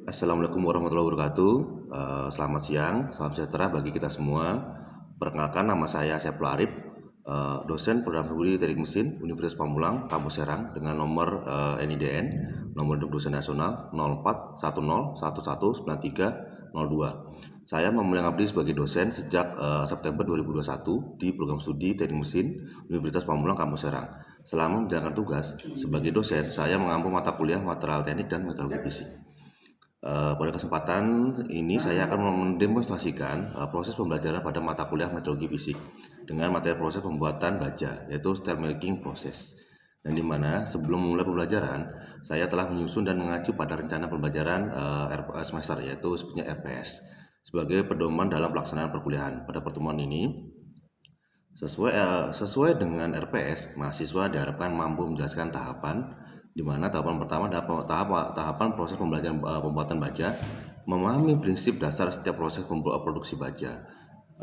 Assalamualaikum warahmatullahi wabarakatuh. Selamat siang, salam sejahtera bagi kita semua. Perkenalkan, nama saya Saiful Arif, dosen program studi teknik mesin Universitas Pamulang, Kampus Serang, dengan nomor NIDN, nomor induk dosen nasional 0410119302. Saya mengabdi sebagai dosen sejak September 2021 di program studi teknik mesin Universitas Pamulang, Kampus Serang. Selama menjalankan tugas sebagai dosen, saya mengampu mata kuliah material teknik dan metodologi fisik. Pada kesempatan ini saya akan mendemonstrasikan proses pembelajaran pada mata kuliah metodologi fisik dengan materi proses pembuatan baja, yaitu steel making process. Dan di mana sebelum memulai pembelajaran, saya telah menyusun dan mengacu pada rencana pembelajaran semester, yaitu sebenarnya RPS, sebagai pedoman dalam pelaksanaan perkuliahan. Pada pertemuan ini, sesuai dengan RPS, mahasiswa diharapkan mampu menjelaskan tahapan, di mana tahapan pertama adalah tahapan proses pembelajaran pembuatan baja, memahami prinsip dasar setiap proses produksi baja.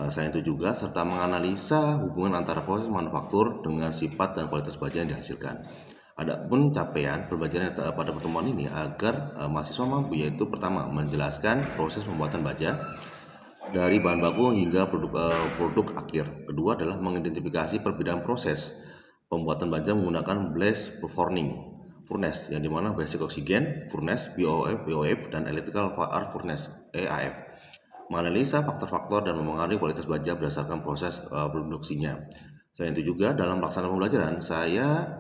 Selain itu juga serta menganalisa hubungan antara proses manufaktur dengan sifat dan kualitas baja yang dihasilkan. Adapun capaian pembelajaran pada pertemuan ini agar mahasiswa mampu, yaitu pertama, menjelaskan proses pembuatan baja dari bahan baku hingga produk akhir. Kedua adalah mengidentifikasi perbedaan proses pembuatan baja menggunakan blast furnace, yang dimana basic oxygen furnace BOF dan electrical arc furnace EAF. Menganalisa faktor-faktor dan mempengaruhi kualitas baja berdasarkan proses produksinya. Selain itu juga dalam pelaksanaan pembelajaran saya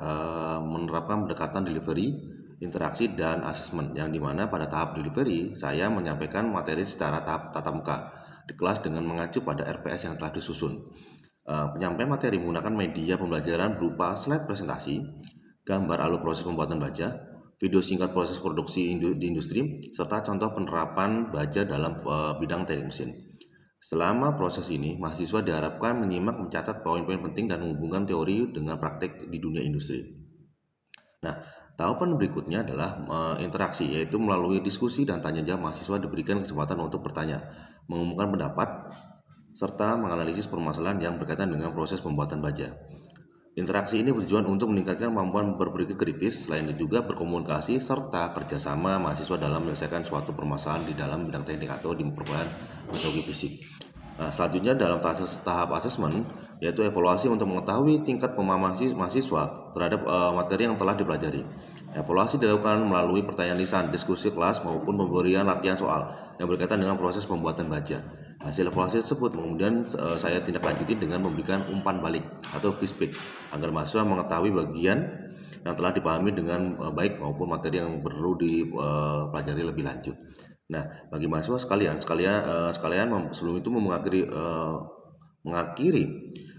menerapkan pendekatan delivery, interaksi, dan asesmen, yang dimana pada tahap delivery saya menyampaikan materi secara tatap muka di kelas dengan mengacu pada RPS yang telah disusun. Penyampaian materi menggunakan media pembelajaran berupa slide presentasi, gambar alur proses pembuatan baja, video singkat proses produksi di industri, serta contoh penerapan baja dalam bidang teknik mesin. Selama proses ini, mahasiswa diharapkan menyimak, mencatat poin-poin penting, dan menghubungkan teori dengan praktek di dunia industri. Nah, tahapan berikutnya adalah interaksi, yaitu melalui diskusi dan tanya jawab mahasiswa diberikan kesempatan untuk bertanya, mengumumkan pendapat, serta menganalisis permasalahan yang berkaitan dengan proses pembuatan baja. Interaksi ini bertujuan untuk meningkatkan kemampuan berpikir kritis, selain itu juga berkomunikasi serta kerjasama mahasiswa dalam menyelesaikan suatu permasalahan di dalam bidang teknik atau di perkuliahan metodologi fisik. Nah, selanjutnya dalam tahap asesmen, yaitu evaluasi untuk mengetahui tingkat pemahaman mahasiswa terhadap materi yang telah dipelajari. Evaluasi dilakukan melalui pertanyaan lisan, diskusi kelas, maupun pemberian latihan soal yang berkaitan dengan proses pembuatan baja. Hasil evaluasi tersebut kemudian saya tindak lanjuti dengan memberikan umpan balik atau feedback agar mahasiswa mengetahui bagian yang telah dipahami dengan baik maupun materi yang perlu dipelajari lebih lanjut. Nah, bagi mahasiswa sekalian sebelum itu mengakhiri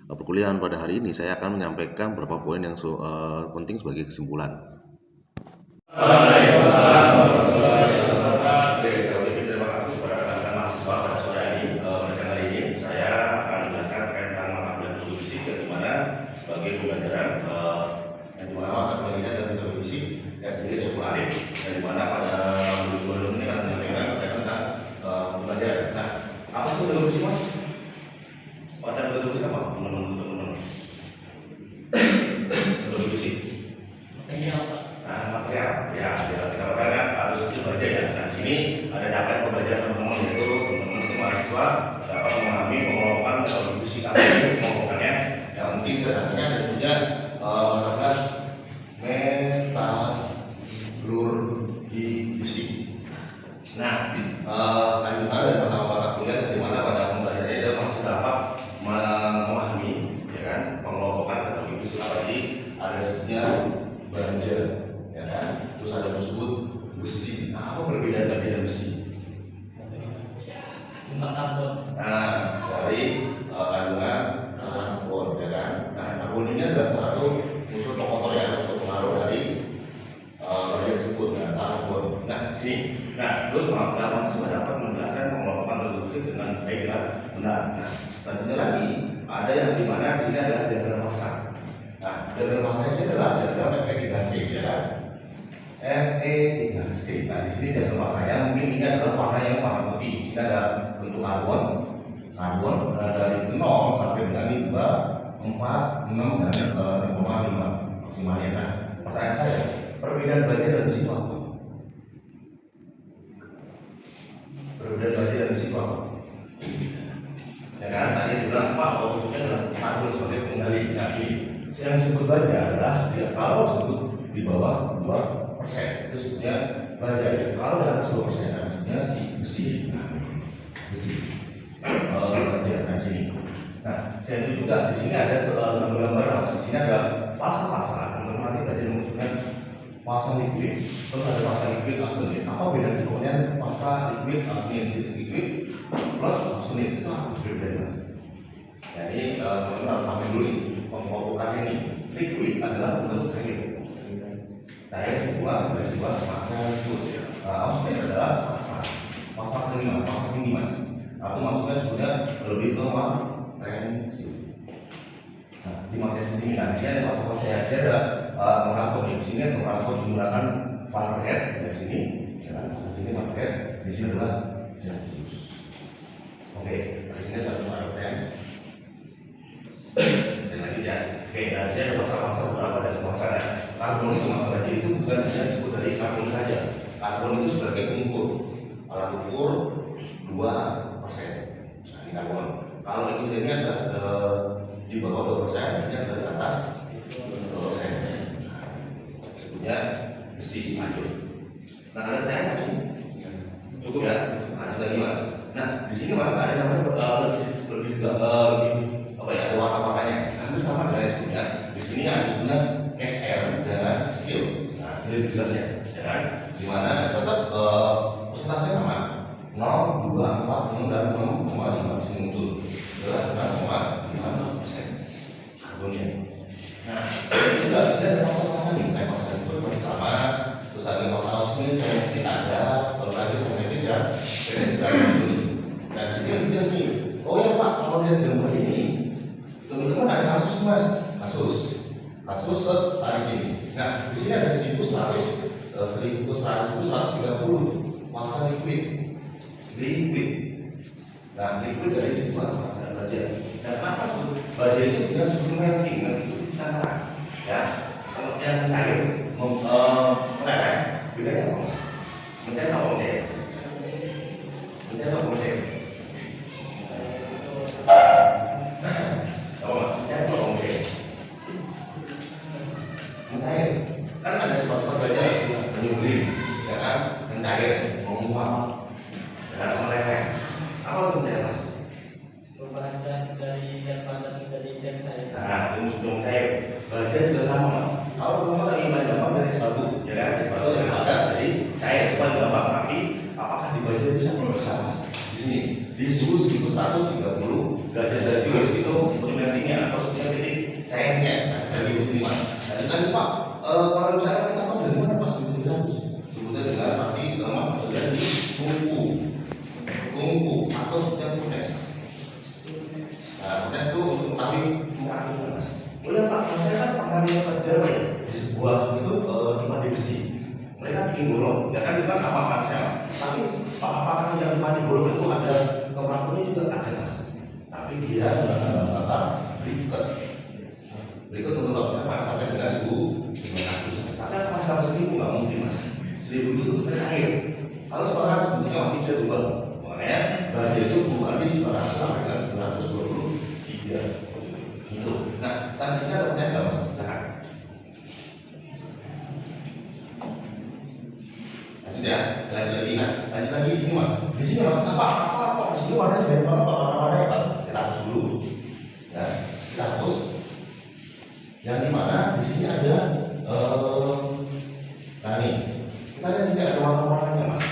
perkuliahan pada hari ini, saya akan menyampaikan beberapa poin yang penting sebagai kesimpulan. Waalaikumsalam warahmatullahi wabarakatuh. Terima kasih kepada rekan-rekan mahasiswa pada sore hari ini. Saya akan menjelaskan terkait tentang mata kuliah metodologi fisik, yang dimana sebagai pembelajaran yang dimana mata kuliahnya adalah metodologi fisik, yang sendiri Saiful Arif, yang dimana pada modul ini akan menyampaikan terkait tentang pembelajaran. Nah, apa sih metodologi fisik, Mas? Pada metodologi fisik apa, teman-teman? Metodologi fisik. Material, ya kita katakan harus itu saja ya. Nah, sini ada capaian pembelajaran teman-teman, yaitu teman-teman itu mahasiswa dapat memahami pengelompokan metodologi fisik atau pengelompokannya, yang mungkin dasarnya ada juga mengatakan metodologi fisik. Nah, lanjutan dari mata kuliah di mana pada pembelajaran itu masih dapat memahami, ya kan, pengelompokan metodologi fisik apa sih? Ada sebutnya baja, ya kan? Terus ada tersebut besi. Nah, apa perbedaan baja dan besi? Karbon. Nah, dari kandungan karbon, ya kan? Nah, karbon ini adalah salah satu unsur pokok yang harus pengaruh dari baja tersebut, ya, karbon. Nah, sini. Nah, terus mahasiswa dapat menjelaskan pengelompokan metodologi dengan baik dan benar. Nah, selanjutnya lagi ada yang dimana di sini adalah diagram fasa. Nah, diagram fasa ini adalah diagram Fe3C, ya kan? Fe3C. Nah, di sini diagram fasanya mungkin ini adalah warna yang warna putih. Di sini ada bentuk karbon dari 0 sampai dengan 2, 4, 6 dan 6,5 maksimalnya. Nah, pertanyaan saya, perbedaan baja dan besi apa? risiko apa? Ya kan, tadi dibilang Pak, outputnya adalah karbon sebagai pengendali. Nah, yang disebut baja adalah kalau disebut di bawah 2%, itu sebutnya baja. Kalau di atas 2%, nah, sebenarnya si besi. Baja di sini. Nah, dan itu juga di sini ada gambar-gambar. Di sini ada fasa-fasa. Nanti baja maksudnya fasa liquid, terus ada fasa liquid absolut. Apa beda sebetulnya fasa liquid liquid plus absolut itu apa berbeda mas? Jadi teman-teman harus paham dulu nih pembuatannya ini. Liquid adalah bentuk cair. Cair sebuah dari sebuah makanan liquid. Absolut adalah fasa tinggi mas. Atau maksudnya sebenarnya lebih ke tensi. Nah, di material ini nanti ada fase-fase yang ada temperatur. Di sini temperatur menggunakan Fahrenheit dari sini, ya, di sini Fahrenheit, di sini adalah Celsius. Oke, di sini 1 Fahrenheit. Dan lagi ya. Oke, dan saya ada fase-fase beberapa dari fase. Karbon itu maksudnya itu bukan hanya disebut dari karbon saja. Karbon itu sebagai pengukur, alat ukur 2%. Nah, ini karbon. Kalau ini sini adalah di bawah 2%, ini adalah di atas 2%. Sebutnya besi lanjut. Nah, ada pertanyaan sih? Cukup ya? Lanjut lagi mas. Nah, di sini mas ada namanya lebih apa ya? Ada warna-warnanya. Hampir sama dengan sebelumnya. Di sini ada sebenarnya SR dengan steel. Nah, ini lebih jelas ya, kan? Dimana tetap persentase sama. 0, 2, 4, 6, dan 6,5 sini muncul. Adalah 6,5% karbonnya. Nah, juga sudah ada fase-fase nih, kayak fase itu masih sama. Terus ada fase osmil, genetik ada, kalau lagi genetik ya, genetik ada dulu. Dan sini yang jelas nih. Oh ya Pak, kalau lihat gambar ini, teman-teman ada kasus mas, kasus tarik ini. Nah, di sini ada 1.130 fase liquid. Nah, liquid dari sebuah makanan baja. Dan apa sebut baja itu kita sebut melting, itu kita ya. Kalau yang cair, meleleh, bedanya apa mas? Mencair atau mencair? Mencair atau mencair? Apa mas? Mencair atau mencair? Mencair. Kan ada sifat-sifat baja yang menyembunyi, ya kan? Mencair, menguap, dan meleleh. Apa itu mencair mas? Perubahan dari zat padat menjadi zat cair. Nah, itu sebelum cair. Baja juga sama mas. Kalau teman lagi main gampang dari sepatu, ya kan? Sepatu yang padat dari cair cuma gampang. Tapi apakah di baja bisa mas? Di sini di suhu 130 derajat Celcius itu untuk meltingnya atau sebutnya titik cairnya. Nah, jadi di sini mas. Nah, tadi pak, kalau misalnya kita tahu dari mana pas sebutnya dengan pasti mas sudah di tungku atau sudah furnace. Nah, furnace itu untuk kami mengakui mas. Oh ya pak, saya kan pernah lihat kerja ya di sebuah itu tempat di besi. Mereka bikin bolong, ya kan itu kan sama kan saya. Tapi apakah yang tempat di bolong itu ada temperaturnya juga ada mas? Tapi dia berikut menurut apa sampai dengan suhu 900. Tapi apa sampai 1000 nggak mungkin mas? 1000 itu benar air. Kalau 900 mungkin masih bisa berubah. Makanya baja itu bukan di 900 sampai dengan 923 itu. Nah, selanjutnya ada pertanyaan nggak mas? Silakan. Lanjut ya, lanjut lagi. Nah, lanjut lagi di sini mas. Di sini mas apa? Di sini warnanya jadi apa? Warna apa? Kita hapus dulu. Ya, kita hapus. Yang dimana di sini ada nah nih kita lihat sini ada warna-warnanya mas.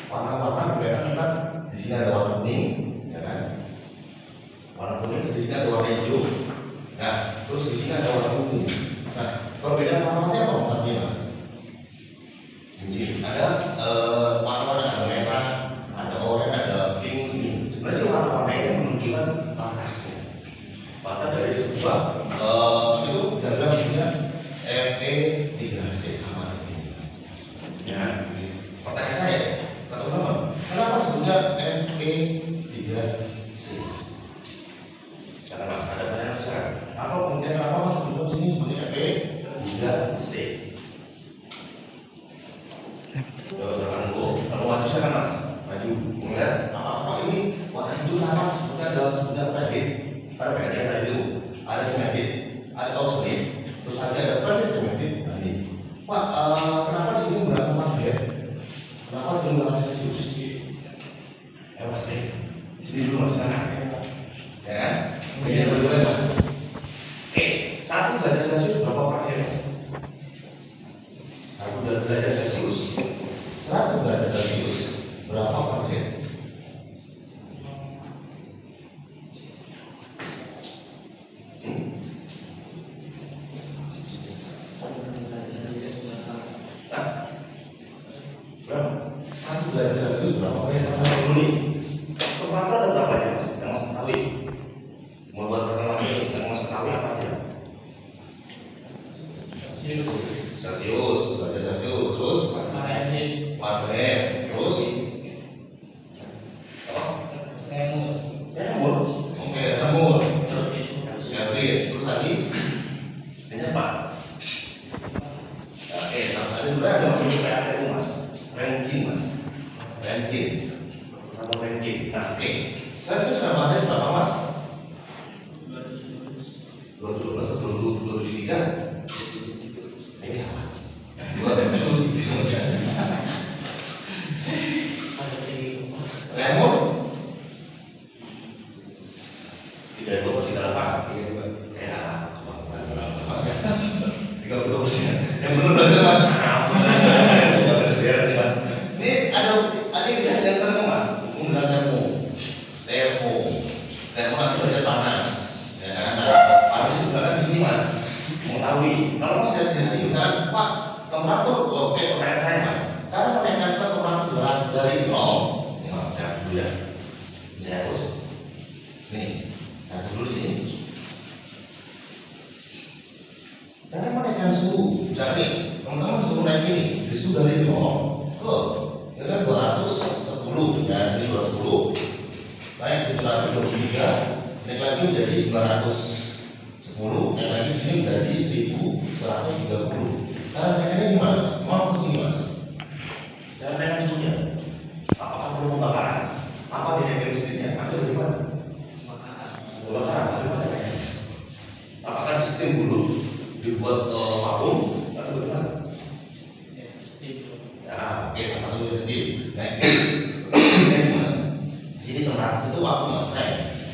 Warna-warna kelihatan kan? Di sini ada warna kuning, ya kan? Warna kuning. Di sini ada warna hijau. Nah, terus di sini ada warna ungu. Nah, perbedaan warna-warnanya apa maksudnya mas? Di sini ada warna-warna ada merah, ada oranye, ada pink ini. Sebenarnya sih warna-warna ini menunjukkan batasnya. Batas dari sebuah itu diagram punya Fe3C sama ini. Ya, pertanyaan saya, teman-teman, kenapa sebutnya Fe3C? Karena mas ada pertanyaan besar. Apa kemudian kenapa mas sebutnya sini sebutnya Fe3C? Kalau maju kan mas, maju. Kemudian apa ini warna hijau sama sebutnya predit. Ada predit tadi itu, ada semetit, ada auxiliary, terus ada predit semetit. Nah ini, Pak, kenapa di sini berapa magnet? Kenapa di sini berapa Celsius? Mas di sini dulu mas sana, ya kan? Ini dulu mas. Oke, 1 derajat Celsius berapa magnet mas? 1 derajat Celsius, 100 derajat Celsius berapa magnet? Berapa? 1 derajat Celsius berapa magnet? Sama dulu nih. Temperatur ada berapa ya mas? Yang mas ketahui? Mau buat perkenalan ini, yang mas ketahui apa aja? Celsius, derajat Celsius, terus Fahrenheit, magnet, terus apa? Remur, oke remur, Kelvin, terus tadi ini apa? Oke, tadi berapa ada itu mas? Ranking mas, ranking, sama ranking. Nah, oke, Celsius berapa mas? 23. Ini apa? 27 mas ya. Remur? 32 masih dalam pak? 32. Ya, 32%. Yang benar benar mas. Ini ada yang termo mas. Menggunakan termo nanti belajar panas. Ya kan? Panas itu digunakan di sini mas. Mengetahui. Kalau mas dari sini kan, Pak, temperatur. Oke, pertanyaan saya mas. Cara menaikkan temperatur dari 0. Ini mas, saya dulu ya. Saya terus. Nih, saya dulu di sini. Cara menaikkan suhu. Jadi, teman-teman suhu naik ini, suhu dari 0 ke ini kan 210 ya, sini 210 naik ke 723, naik lagi menjadi 910, naik lagi sini menjadi 1130. Cara naiknya gimana? Mau ke sini mas? Cara naikkan suhunya apakah perlu pembakaran? Apa dinaikin listriknya? Atau bagaimana? Pembakaran, bagaimana naiknya? Apakah di steam dulu? Dibuat vakum? Atau bagaimana? Ya, oke, satu itu steam. Naik mas. Di sini temperatur itu waktu mas naik.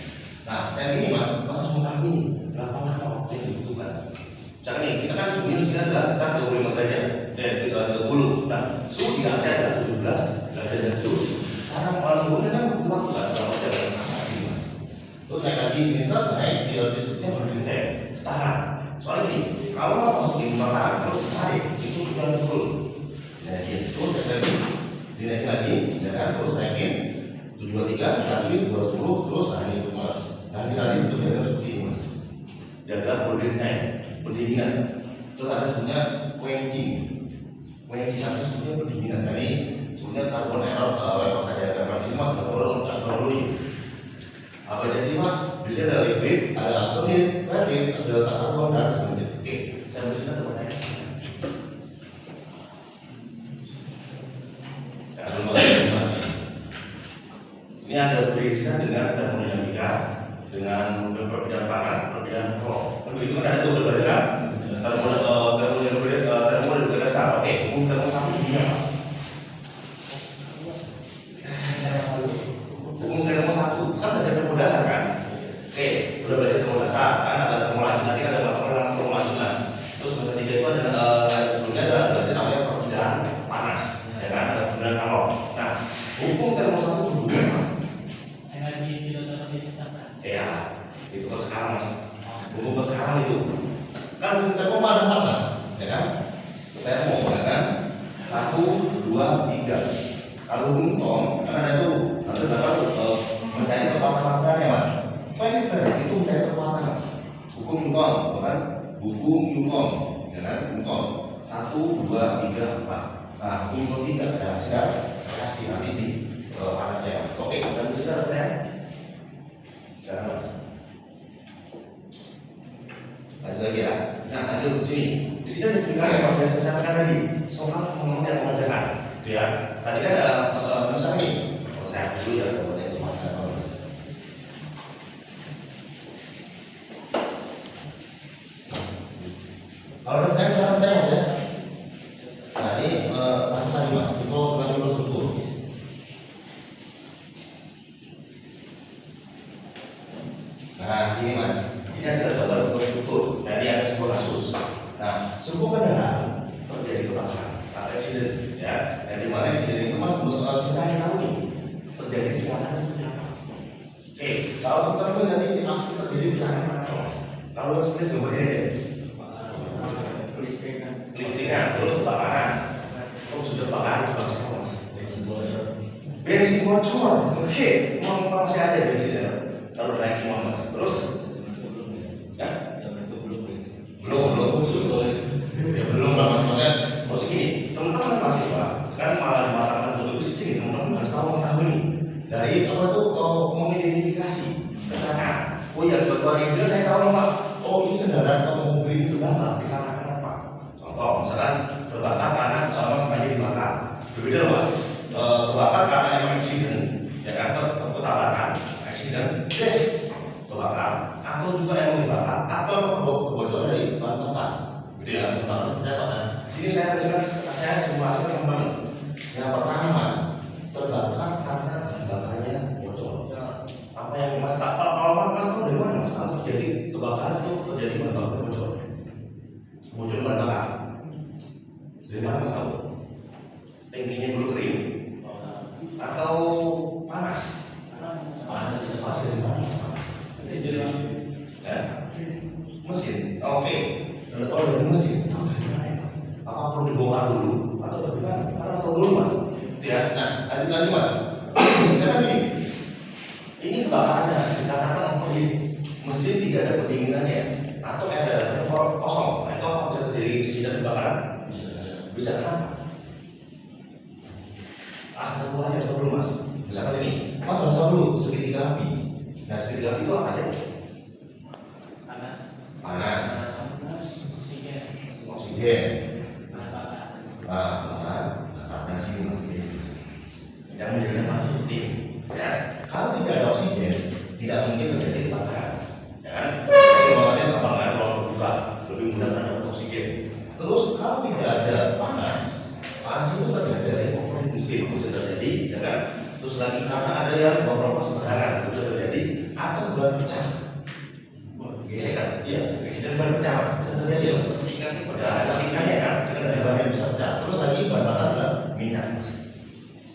Nah, dan ini mas harus mengetahui berapa lama waktu yang dibutuhkan. Misalkan nih, kita kan suhunya di sini adalah sekitar 25 derajat dan 30. Nah, suhu di AC adalah 17 derajat Celcius. Karena kalau suhunya kan butuh waktu kan, kalau tidak ada sama ini mas. Terus naik lagi sini naik di suhunya baru ditarik, tahan. Soalnya gini, kalau mau masukin pembakaran, kalau tarik itu sudah turun. Naikin, terus dinaikin lagi, ya kan? Terus naikin 723, lagi 20, terus nah ini mas. Nah ini nanti bentuknya seperti ini mas. Diagram body time, pendinginan. Terus ada sebenarnya quenching. Quenching itu sebenarnya pendinginan. Nah ini sebenarnya karbon error level saya diagram di sini mas. Dulu apa aja sih mas? Di sini ada liquid, ada solid, solid, ada karbon dan sebagainya. Oke, saya bersihkan teman-teman. Ini ada beririsan dengan termodinamika, dengan perbedaan panas, perbedaan flow. Untuk itu kan ada tuh berbeda termodinamika dasar. Oke, hukum termo satu ini apa? Hukum termo satu kan ada termo dasar kan? Oke, udah belajar termo dasar kan ada termo lanjut nanti ada mata termo lanjut mas. Terus yang ketiga itu ada sebelumnya ada berarti namanya perbedaan panas, ya kan? Ada perbedaan kalor. Nah, hukum termo satu berhubungan energi tidak dapat diciptakan. ya, itu kekerasan mas. Hukum kekerasan itu kan hukum termo ada 4 mas, ya kan? Termo, ya kan? 1, 2, 3. Kalau hukum Newton, kan ada tuh, nanti dapat mencari kekuatan-kekuatannya mas. Penfer itu mencari kekuatan mas. Hukum Newton, bukan? Hukum Newton, ya kan? Newton 1, 2, 3, 4. Nah, hukum Newton 3 ada hasil reaksi nanti di panasnya mas. Oke, dan sudah ada pertanyaan? Jangan mas. Lanjut lagi ya. Nah, lanjut sini. Di sini ada explikasi yang biasa saya sampaikan tadi soal pengertian pengajaran. Ya, tadi kan ada misalnya nih, kalau saya dulu ya kemudian itu mas Kalau nanti api terjadi bencana apa mas? Kalau seperti gambar ini deh, kelistrikan, terus kebakaran, sudah kebakaran juga bisa mas. Bensin bocor, oke, mau masih ada bensinnya. Kalau naik semua mas, terus, ya? Belum khusus ya belum banget maksudnya maksud gini teman-teman mahasiswa kan malah di mata betul segini teman-teman harus tahu mengetahui dari apa tuh mengidentifikasi misalkan oh ya sebetulnya itu saya tahu pak oh ini kendaraan atau mobil ini terbakar dikarenakan apa contoh misalkan terbakar karena sengaja dibakar berbeda mas terbakar karena emang accident ya kan atau tabrakan accident yes terbakar atau juga emang dibakar atau kebocor dari bahan bakar gitu ya teman-teman sini saya simulasi teman-teman yang pertama mas terbakar karena bahan bakarnya bocor apa yang mas tak kalau mas tahu dari mana mas kalau terjadi kebakaran itu terjadi bahan bakar bocor bahan bakar dari mana mas tahu tangkinya dulu kering atau panas dari mana ya mesin oke kalau dari mesin tahu dari mana ya mas apa perlu dibongkar dulu atau bagaimana mana tahu dulu mas ya nah lanjut lagi mas karena ini kebakarannya dikarenakan overheat mesin tidak ada pendinginannya atau ada kosong itu apa bisa terjadi insiden kebakaran bisa kenapa asal mulai harus tahu dulu mas misalkan ini mas harus tahu dulu segitiga api nah segitiga api itu apa aja panas oksigen bahan sini mas yang menjadikan panas seperti ya kalau tidak ada oksigen tidak mungkin terjadi kebakaran ya kan makanya kebakaran kalau terbuka lebih mudah terhadap oksigen terus kalau tidak ada panas itu terjadi dari overheat mesin bisa terjadi ya kan terus lagi karena ada yang beberapa sembarangan itu bisa terjadi atau ban pecah gesekan iya dan ban pecah bisa terjadi mas ketikan ya kan ketika dari ban yang bisa pecah terus lagi bahan bakar adalah minyak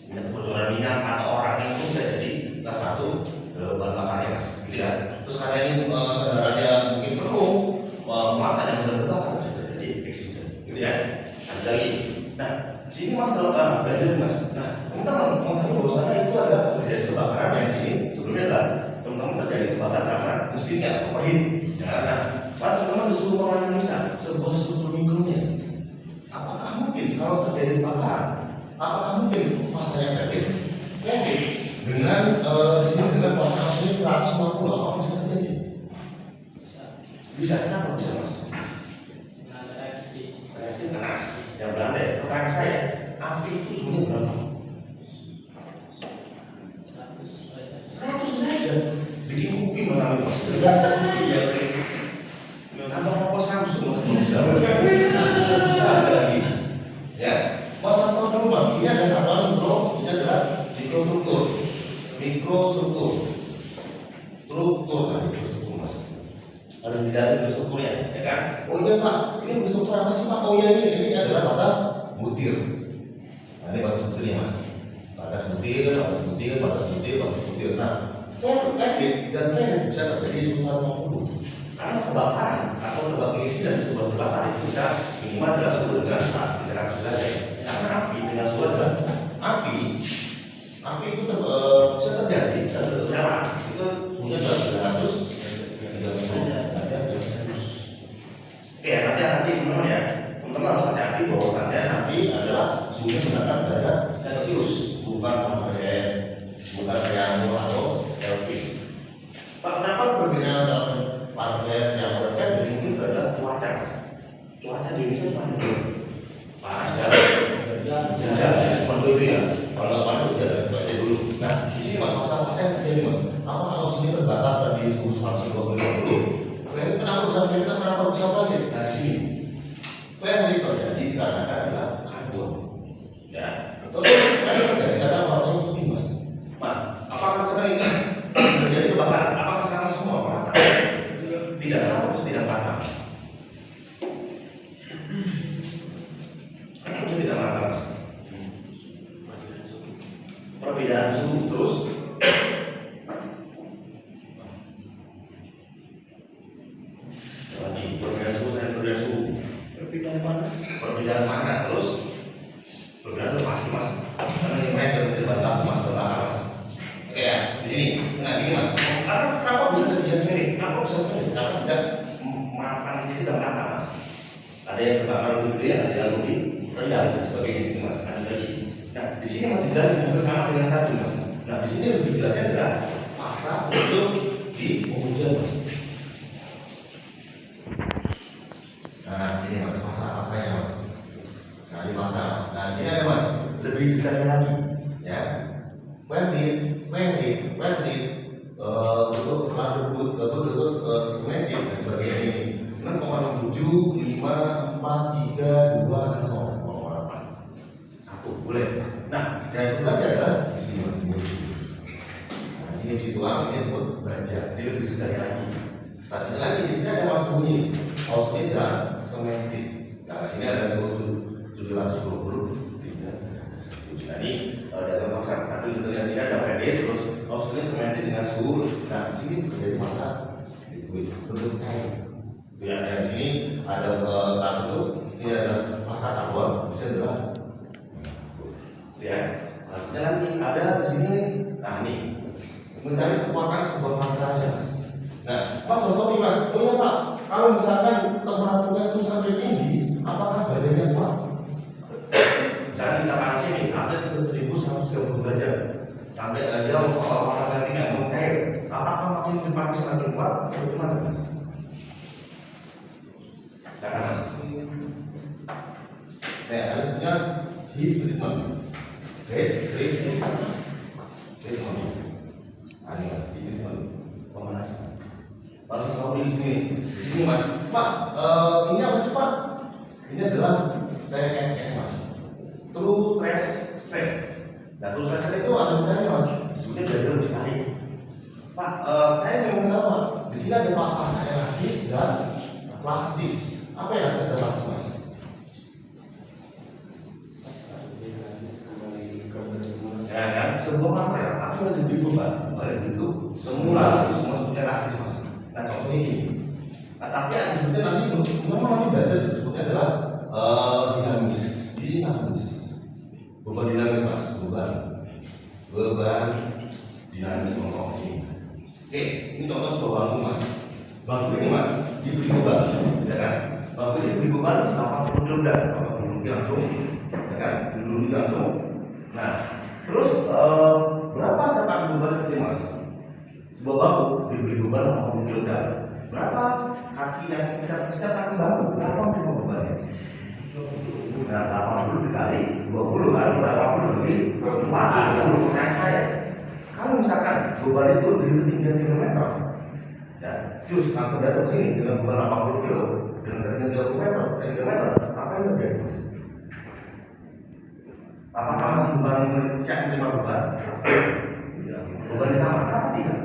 minyak kebocoran minyak atau orang itu bisa jadi salah satu bahan bakarnya mas gitu ya terus karena ini kendaraannya mungkin penuh muatan yang mudah terbakar bisa terjadi accident gitu ya ada lagi nah sini mas kalau belajar mas nah teman-teman mau tahu bahwasannya itu ada terjadi kebakaran yang sini sebelumnya adalah teman-teman terjadi kebakaran karena mesinnya overheat ya nah pada teman-teman disuruh menganalisa sebuah struktur mikronya apakah mungkin kalau terjadi kebakaran apakah mungkin fasanya efektif mungkin dengan di sini dengan fase aslinya 150 apa bisa terjadi bisa kenapa bisa mas reaksi keras yang berada pertanyaan saya api itu sebenarnya berapa 100 derajat bikin kopi mana mas nambah rokok Samsung mas belum bisa ada lagi ya mas tahu dulu mas ini ada satuan mikro ini adalah mikrostruktur mas ada penjelasan mikrostrukturnya ya kan oh iya pak ini mikrostruktur apa sih pak oh iya ini adalah batas butir nah ini batas butirnya mas batas butir nah efektif dan fair bisa terjadi 150 karena kebakaran atau terbakar isi dan sebuah kebakaran itu bisa minimal adalah suhu dengan 300 derajat karena api dengan suhu adalah api itu bisa terjadi bisa menyala itu suhunya adalah 300 derajat. Oke hati-hati teman-teman ya teman-teman harus hati-hati bahwasannya nanti adalah suhunya menggunakan derajat Celcius bukan Fahrenheit bukan Fahrenheit atau Kelvin. Pak kenapa perbedaan antara Fahrenheit yang Fahrenheit dan mungkin adalah cuaca mas cuaca di Indonesia panas panas itu ya kalau panas udah ada cuaca dulu nah di sini mas masalah yang terjadi mas apa kalau sini terbakar tadi suhu Celcius 20 kenapa bisa Fahrenheit kenapa bisa balik nah di sini Fahrenheit terjadi karena adalah karbon ya betul Fahrenheit terjadi karena warnanya putih mas nah apakah sekarang ini terjadi kebakaran apakah sama semua merata tidak kenapa bisa tidak merata kenapa tidak merata mas perbedaan suhu terus itu dengan apa mas? Ada yang terbakar lebih gede, ada yang lebih rendah dan sebagainya gitu mas. Ada lagi. Nah di sini masih jelas hampir sama dengan tadi mas. Nah di sini lebih jelasnya adalah fasa untuk di pengujian mas. Nah ini mas fasa-fasanya mas. Nah ini fasa mas. Nah di sini ada mas lebih detailnya lagi ya. Untuk telah debut terus simetrik dan sebagainya ini 6,67, 5, 4, 3, 2, 0, 1 boleh. Nah yang sebenarnya adalah di sini mas. Nah di sini situasi ini disebut baja. Ini lebih detailnya lagi. Nah ini lagi di sini ada mas bunyi house dan simetrik. Nah di sini ada 720. Nah ini dalam fasa satu detailnya sini ada PD terus house simetrik dengan suhu. Nah di sini menjadi fasa bentuk cair. Ya, dan di sini ada kartu, sini ada fasa karbon, bisa adalah ya. Artinya lagi ada di sini. Nah ini mencari kekuatan sebuah materialnya mas. Nah mas Sofi mas, oh iya pak, kalau misalkan temperaturnya itu sampai tinggi, apakah badannya kuat? Misalnya kita panas ini sampai ke 1130 derajat, sampai jauh warna merahnya mencair. Apakah makin panas makin kuat atau gimana mas? Karena mas, harusnya heat treatment, treatment. Ini mas, heat treatment, pemanasan. Lalu kalau di sini mas, pak, ini apa sih pak? Ini adalah TSS mas, true trace strength. Nah, true trace strength itu ada benarnya mas, disebutnya belajar sekali. Pak, saya mau tahu pak, di sini ada fasa elastis dan plastis. Apa yang harus ada mas? Ya kan, sebuah material tapi yang lebih beban, itu semula itu semua sebutnya elastis mas. Nah contohnya ini. Nah, tapi yang disebutnya nanti memang nanti belajar disebutnya adalah dinamis. Beban dinamis mas, beban dinamis contoh ini. Oke, ini contoh sebuah bangku mas. Bangku ini mas diberi beban, ya kan? Bangku ini diberi beban 80 kg, langsung, ya kan? Duduk langsung. Nah, terus berapa dapat beban itu mas? Sebuah bangku diberi beban 80 kg. Berapa kaki yang kita setiap kaki bangku? Berapa menerima bebannya? Nah, 80 dikali 20 kan? 80 lebih 40 pertanyaan saya. Kalau misalkan beban itu di ketinggian 3 meter, ya, terus angkut datang sini dengan beban 80 kg dengan ketinggian 3 meter, apa yang terjadi mas? Apakah masih beban siap menerima beban? Bebannya sama, apa tidak?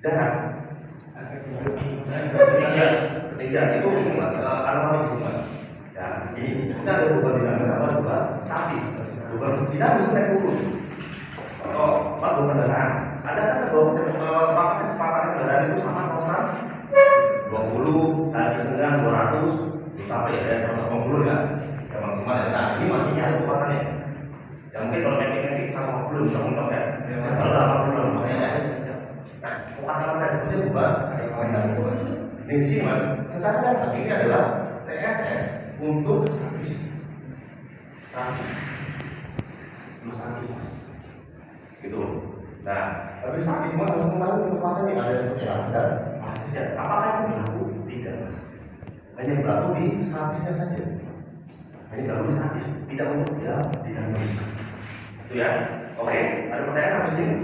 Darat. Ketiga itu mas, anomalis mas. Ya, ini kita ada beban dinamis sama beban statis. Beban dinamis naik turun. Contoh, beban kendaraan. Ada kan bahwa kecepatan kendaraan itu sama konstan 20, tadi setengah 200, sampai ada 180 ya, yang maksimal ya. Nah ini makinnya ada kekuatannya. Yang mungkin kalau metik 150 contoh ya, kalau 80 makanya. Nah kekuatan saya sebutnya beban. Ini di sini mas, secara dasar ini adalah TSS untuk statis. Mas, gitu. Nah, tapi statis mas harus mengetahui kekuatannya ada seperti dan basisnya. Apakah itu berlaku? Tidak mas. Hanya berlaku di statisnya saja. Hanya berlaku di statis, tidak untuk yang dinamis. Itu ya. Oke, ada pertanyaan harus ini.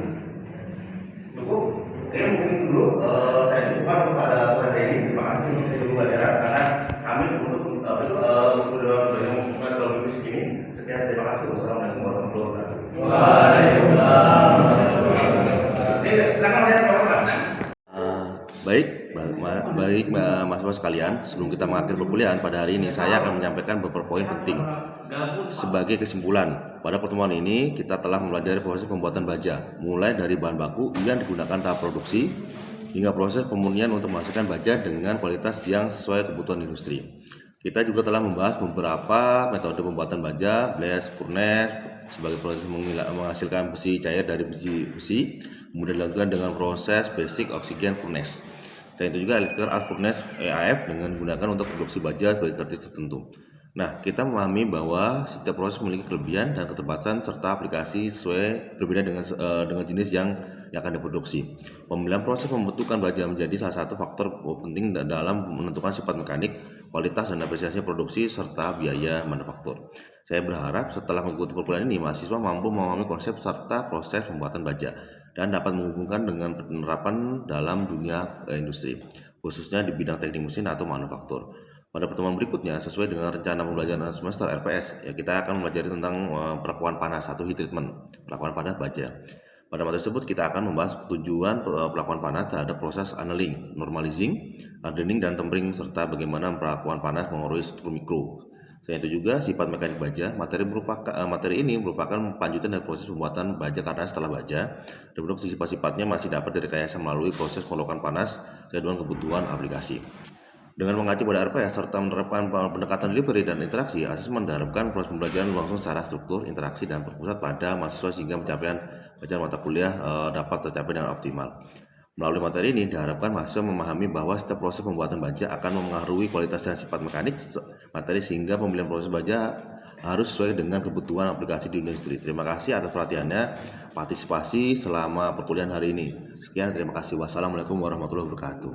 Cukup. Oke, mungkin dulu saya cukupkan kepada sore hari ini. Terima kasih untuk video pembelajaran karena kami untuk metodologi fisik ini. Sekian, terima kasih. Wassalamualaikum warahmatullahi wabarakatuh. Waalaikumsalam. Silakan saya Mas. Baik mahasiswa sekalian, sebelum kita mengakhiri perkuliahan pada hari ini, saya akan menyampaikan beberapa poin penting. Sebagai kesimpulan, pada pertemuan ini kita telah mempelajari proses pembuatan baja, mulai dari bahan baku yang digunakan tahap produksi hingga proses pemurnian untuk menghasilkan baja dengan kualitas yang sesuai kebutuhan industri. Kita juga telah membahas beberapa metode pembuatan baja, blast furnace sebagai proses menghasilkan besi cair dari besi, kemudian dilanjutkan dengan proses basic oxygen furnace. Selain itu juga electrical arc furnace EAF dengan digunakan untuk produksi baja sebagai kertas tertentu. Nah, kita memahami bahwa setiap proses memiliki kelebihan dan keterbatasan serta aplikasi sesuai berbeda dengan jenis yang akan diproduksi. Pemilihan proses membutuhkan baja menjadi salah satu faktor penting dalam menentukan sifat mekanik, kualitas dan apresiasi produksi serta biaya manufaktur. Saya berharap setelah mengikuti perkuliahan ini, mahasiswa mampu memahami konsep serta proses pembuatan baja dan dapat menghubungkan dengan penerapan dalam dunia industri, khususnya di bidang teknik mesin atau manufaktur. Pada pertemuan berikutnya, sesuai dengan rencana pembelajaran semester RPS, ya kita akan mempelajari tentang perlakuan panas atau heat treatment, perlakuan panas baja. Pada materi tersebut kita akan membahas tujuan perlakuan panas terhadap proses annealing, normalizing, hardening, dan tempering serta bagaimana perlakuan panas mengaruhi struktur mikro. Selain itu juga sifat mekanik baja. Materi ini merupakan lanjutan dari proses pembuatan baja karena setelah baja, reproduksi sifat-sifatnya masih dapat direkayasa melalui proses penolakan panas sesuai dengan kebutuhan aplikasi. Dengan mengacu pada RPS serta menerapkan pendekatan delivery dan interaksi, asesmen diharapkan proses pembelajaran berlangsung secara struktur, interaksi, dan berpusat pada mahasiswa sehingga pencapaian bacaan mata kuliah dapat tercapai dengan optimal. Melalui materi ini diharapkan mahasiswa memahami bahwa setiap proses pembuatan baja akan mempengaruhi kualitas dan sifat mekanik materi sehingga pemilihan proses baja harus sesuai dengan kebutuhan aplikasi di industri. Terima kasih atas perhatiannya, partisipasi selama perkuliahan hari ini. Sekian, terima kasih. Wassalamualaikum warahmatullahi wabarakatuh.